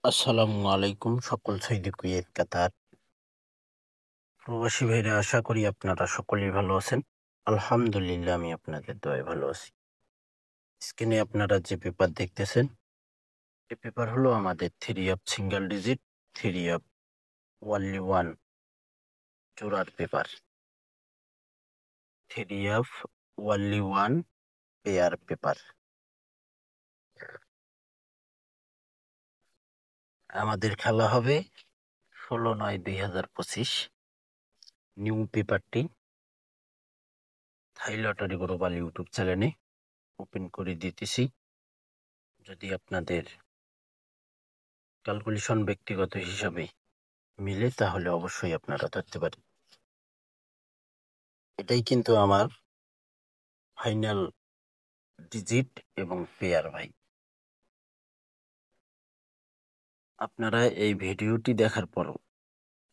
আসসালামু আলাইকুম সকল সৌদি কুয়েত কাতার প্রবাসী ভাইরা, আশা করি আপনারা সকলেই ভালো আছেন। আলহামদুলিল্লাহ, আমি আপনাদের দয়ায় ভালো আছি। স্ক্রিনে আপনারা যে পেপার দেখতেছেন, এই পেপার হলো আমাদের three of single digit, three of only one জোড়ার paper, three of only one pair paper. আমাদের খেলা হবে 16/9/2025। নিউ পেপারটি থাই লটারি গ্লোবাল ইউটিউব চ্যানেলে ওপেন করে দিতেছি। যদি আপনাদের ক্যালকুলেশন ব্যক্তিগত হিসাবে মিলে তাহলে অবশ্যই আপনারা ধরতে পারেন। এটাই কিন্তু আমার ফাইনাল ডিজিট এবং পেয়ার ভাই। আপনারা এই ভিডিওটি দেখার পরও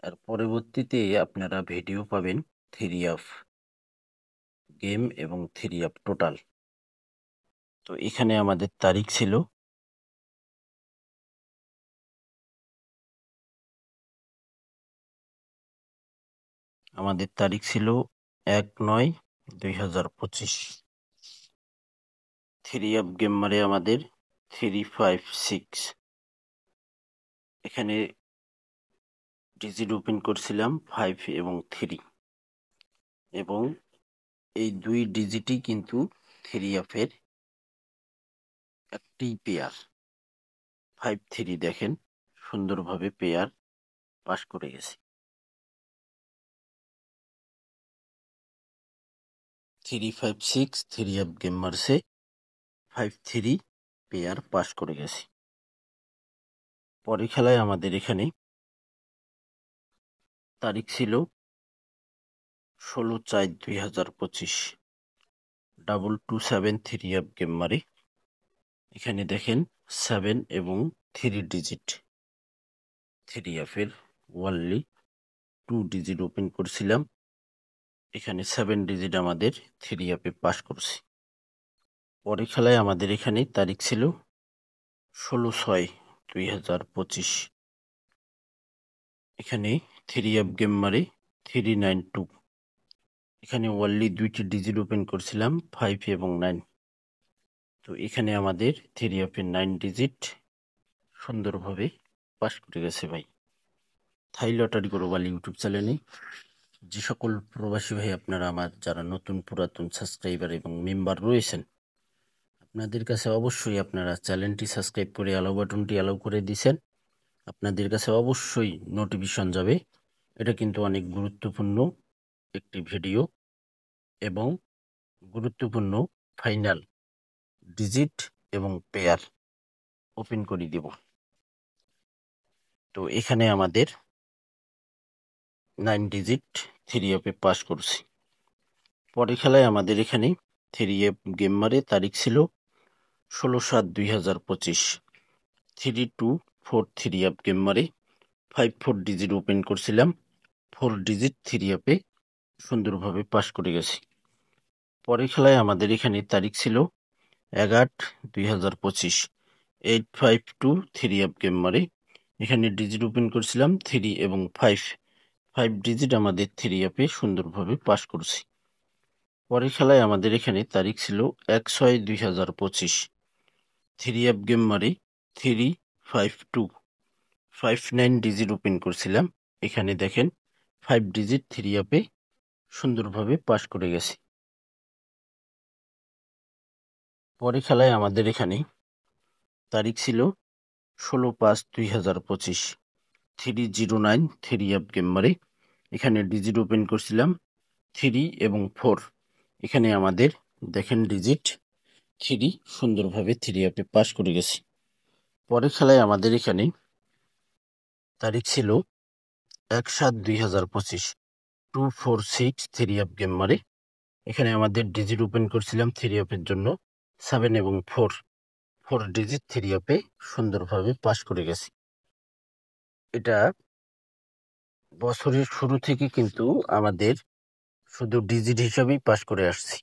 এর পরবর্তীতে আপনারা ভিডিও পাবেন থ্রি অফ গেম এবং থ্রি অফ টোটাল। তো এখানে আমাদের তারিখ ছিল আমাদের তারিখ ছিল 1/9/2025। থ্রি অফ গেম মারে আমাদের 356। এখানে ডিজিট ওপেন করছিলাম 5 এবং 3, এবং এই দুই ডিজিটই কিন্তু থ্রি অফের একটি পেয়ার। 5-3 দেখেন সুন্দরভাবে পেয়ার পাস করে গেছে। 356 থ্রি অফ গেম মারছে, 5-3 পেয়ার পাস করে গেছে। পরের খেলায় আমাদের এখানে তারিখ ছিল 16/4/2025। 227 থ্রি অফ গেম মারে। এখানে দেখেন 7 এবং 3 ডিজিট থ্রি অফের ওয়ানলি 2 ডিজিট ওপেন করছিলাম। এখানে 7 ডিজিট আমাদের থ্রি অ্যাপে পাস করছি। পরের খেলায় আমাদের এখানে তারিখ ছিল 16/6/2025। এখানে থ্রি অ্যাপ গেম মারে 392। এখানে ওনলি দুইটি ডিজিট ওপেন করছিলাম 5 এবং 9। তো এখানে আমাদের থ্রি অ্যাপের 9 ডিজিট সুন্দরভাবে পাস করে গেছে ভাই। থাই লটারি গ্লোবাল ইউটিউব চ্যানেলে যে সকল প্রবাসী ভাই আপনারা আমার যারা নতুন পুরাতন সাবস্ক্রাইবার এবং মেম্বার রয়েছেন, আপনাদের কাছে অবশ্যই আপনারা চ্যানেলটি সাবস্ক্রাইব করে অ্যালাউ বাটনটি অ্যালাউ করে দিয়েছেন। আপনাদের কাছে অবশ্যই নোটিফিকেশন যাবে। এটা কিন্তু অনেক গুরুত্বপূর্ণ একটি ভিডিও এবং গুরুত্বপূর্ণ ফাইনাল ডিজিট এবং পেয়ার ওপেন করে দেব। তো এখানে আমাদের 9 ডিজিট থ্রি অ্যাপে পাস করছি। পরের খেলায় আমাদের এখানে থ্রি অ্যাপ গেম মারে তারিখ ছিল 16/7/2025। 3-2-4 থ্রি অ্যাপ গেম মারে 5-4 ডিজিট ওপেন করছিলাম, 4 ডিজিট থ্রি অ্যাপে সুন্দরভাবে পাস করে গেছি। পরের খেলায় আমাদের এখানে তারিখ ছিল 11/8/2025। 8-5-2 থ্রি অ্যাপ গেম মারে। এখানে ডিজিট ওপেন করছিলাম 3 এবং 5 ডিজিট আমাদের থ্রি অ্যাপে সুন্দরভাবে পাস করছি। পরের খেলায় আমাদের এখানে তারিখ ছিল 1/6/2025। থ্রি অ্যাপ গেম মারে 3-5-2 5-9 ডিজিট ওপেন করছিলাম। এখানে দেখেন 5 ডিজিট থ্রি অ্যাপে সুন্দরভাবে পাস করে গেছি। পরে খেলায় আমাদের এখানে তারিখ ছিল 16/5/2025। 309 থ্রি অ্যাপ গেম মারে। এখানে ডিজিট ওপেন করছিলাম 3 এবং 4। এখানে আমাদের দেখেন ডিজিট 3 সুন্দরভাবে থ্রি অ্যাপে পাস করে গেছি। পরের খেলায় আমাদের এখানে তারিখ ছিল 1/7/2025। 246 থ্রি অ্যাপ গেম মারে। এখানে আমাদের ডিজিট ওপেন করছিলাম থ্রি অ্যাপের জন্য 7 এবং 4 ডিজিট থ্রি অ্যাপে সুন্দরভাবে পাস করে গেছি। এটা বছরের শুরু থেকে কিন্তু আমাদের শুধু ডিজিট হিসাবেই পাস করে আসছি,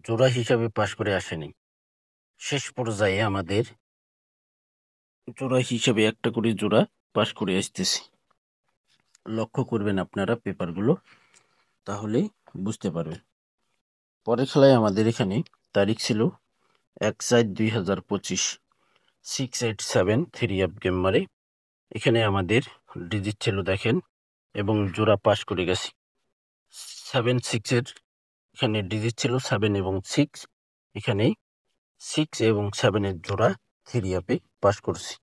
জোড়া হিসাবে পাস করে আসেনি। শেষ পর্যায়ে আমাদের জোড়া হিসেবে একটা করে জোড়া পাস করে আসতেছি। লক্ষ্য করবেন আপনারা পেপারগুলো, তাহলেই বুঝতে পারবেন। পরের খেলায় আমাদের এখানে তারিখ ছিল 1/4/2025, 687 3 আপ গেম মারে। এখানে আমাদের ডিজিট ছিল দেখেন, এবং জোড়া পাস করে গেছি 7/6 এখানে ডিজিট ছিল 7 এবং 6, এখানে 6 এবং 7 জোড়া 3 আপে পাস করছি।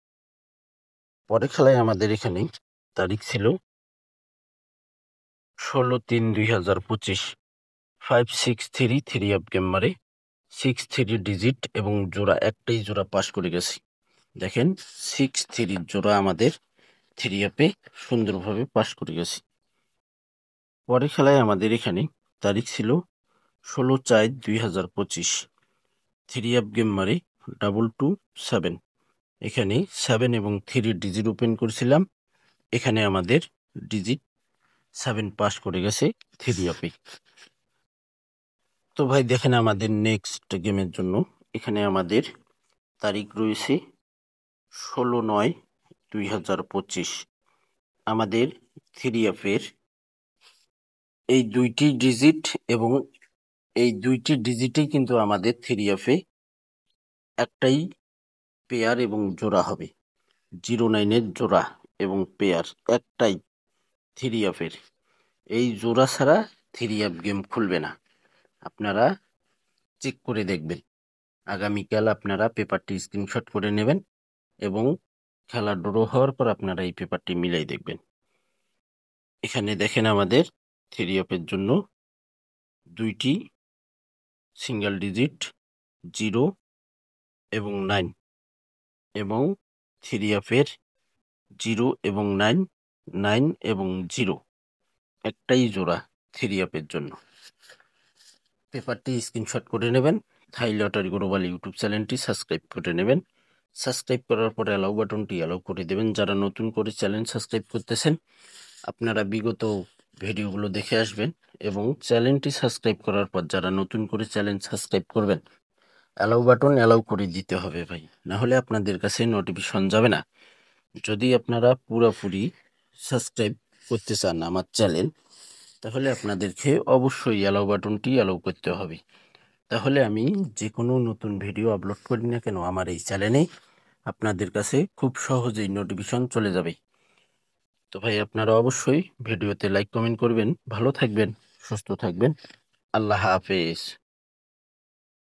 পরের খেলায় আমাদের এখানে তারিখ ছিল 16/3/2025, 563 3 আপ গেম মারে। 6 ডিজিট এবং জোড়া একটাই জোড়া পাস করে গেছি। দেখেন 6 জোড়া আমাদের 3 আপে সুন্দরভাবে পাস করে গেছি। পরের খেলায় আমাদের এখানে তারিখ ছিল 16/4/2025, 3 আপ গেম মারে 227। এখানে 7 এবং 3 ডিজিট ওপেন করেছিলাম, এখানে আমাদের ডিজিট 7 পাস করে গেছে 3 আপে। তো ভাই দেখেন আমাদের নেক্সট গেমের জন্য এখানে আমাদের তারিখ রয়েছে 16/9/2025। আমাদের 3 আপের এই দুইটি ডিজিট এবং এই দুইটি ডিজিটেই কিন্তু আমাদের 3 আপে একটাই পেয়ার এবং জোড়া হবে। 09 জোড়া এবং পেয়ার একটাই 3 আপের। এই জোড়া ছাড়া 3 আপ গেম খুলবে না, আপনারা চেক করে দেখবেন। আগামীকাল আপনারা পেপারটি স্ক্রিনশট করে নেবেন এবং খেলা ড্র হওয়ার পর আপনারা এই পেপারটি মিলাই দেখবেন। এখানে দেখেন আমাদের 3 আপের জন্য দুইটি সিঙ্গেল ডিজিট 0 এবং 9, এবং 3 আপের 0 এবং 9, 9 এবং 0 একটাই জোড়া 3 আপের জন্য। পেপারটি স্ক্রিনশট করে নেবেন, থাই লটারি গ্লোবাল ইউটিউব চ্যানেলটি সাবস্ক্রাইব করে নেবেন। সাবস্ক্রাইব করার পরে অ্যালাউ বাটনটি অ্যালাউ করে দেবেন। যারা নতুন করে চ্যানেল সাবস্ক্রাইব করতেছেন, আপনারা বিগত ভিডিওগুলো দেখে আসবেন এবং চ্যানেলটি সাবস্ক্রাইব করার পর যারা নতুন করে চ্যানেল সাবস্ক্রাইব করবেন, অ্যালাউ বাটন অ্যালাউ করে দিতে হবে ভাই, না হলে আপনাদের কাছে নোটিফিকেশন যাবে না। যদি আপনারা পুরোপুরি সাবস্ক্রাইব করতে চান আমার চ্যানেল, তাহলে আপনাদেরকে অবশ্যই অ্যালাউ বাটনটি অ্যালাউ করতে হবে। তাহলে আমি যে কোনো নতুন ভিডিও আপলোড করি না কেন আমার এই চ্যানেলে আপনাদের কাছে খুব সহজেই নোটিফিকেশন চলে যাবে। তো ভাই আপনারা অবশ্যই ভিডিওতে লাইক কমেন্ট করবেন। ভালো থাকবেন, সুস্থ থাকবেন। আল্লাহ হাফেজ।